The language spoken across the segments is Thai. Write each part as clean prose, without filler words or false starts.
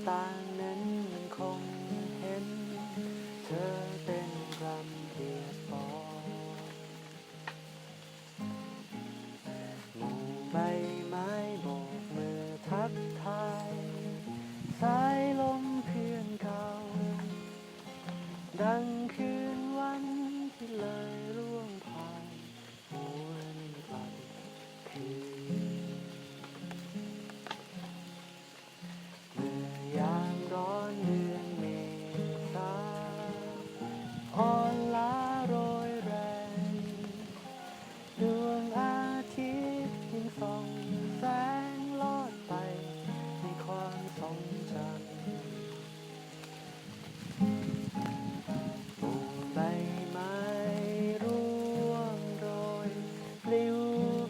ต่างนั้นมันคงเห็นเธอเป็นกำเปียกปอนหมู่ใบไม้โบกมือทักทายสายลมเพื่อนเก่าดังคืนวันที่เลยร่วงผ่านหวนกลับคืนเมื่อยามร้อนเดือนเมษาอ่อนล้าโรยแรงดวงอาทิตย์ยังส่องแสงลอดไปในความทรงจำหมู่ใบไม้ร่วงโรยปลิว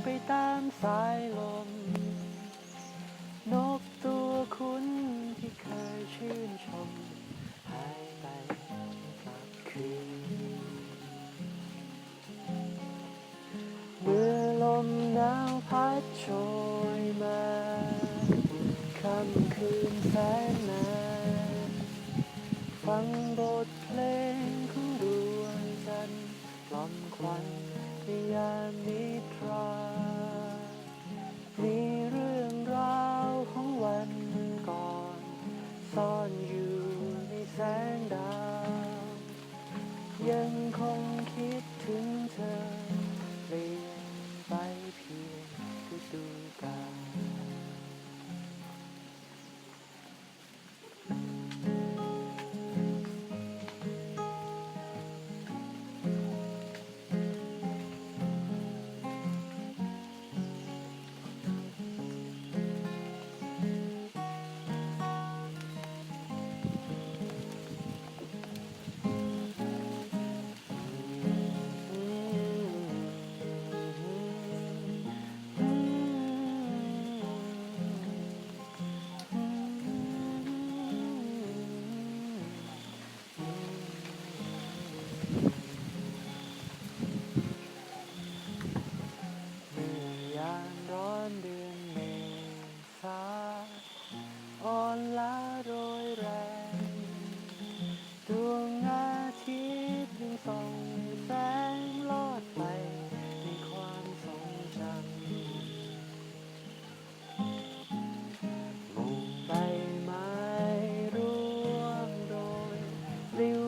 ไปตามสายลมนกตัวคุ้นที่เคยชื่นชมหายไปกลับคืนเมื่อลมหนาวพัดโชยมาค่ำคืนแสนนานฟังบทเพลงของดวงจันทร์กล่อมควันในยามนิทรามีเรื่องราวของวันก่อนซ่อนอยู่ในแสงดาวยังคงคิดถึงเธอเปลี่ยนไปเพียงฤดูกาลเมื่อยามร้อนเดือนเมษาอ่อนล้าโรยแรงดวงอาทิตย์ยังส่องแสงลอดไปในความทรงจำหมู่ใบไม้ร่วงโรยปลิว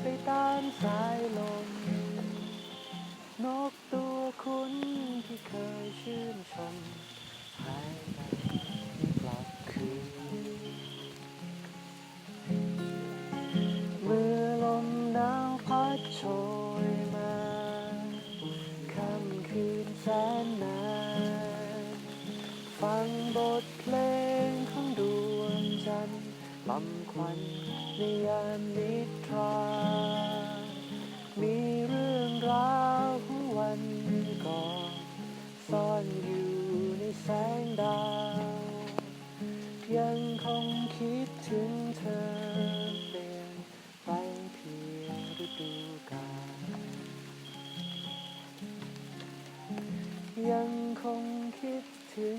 ไปตามสายลมนกตัวคุ้นที่เคยชื่นชมหายไปไม่กลับคืนเมื่อลมหนาวพัดโชยมาค่ำคืนแสนนานฟังบทเพลงของดวงจันทร์ลำควันในยามนิทรามีเรื่องราวของวันก่อนซ่อนอยู่ในแสงดาวยังคงคิดถึงเธอเปลี่ยนไปเพียงฤดูกาลยังคงคิดถึง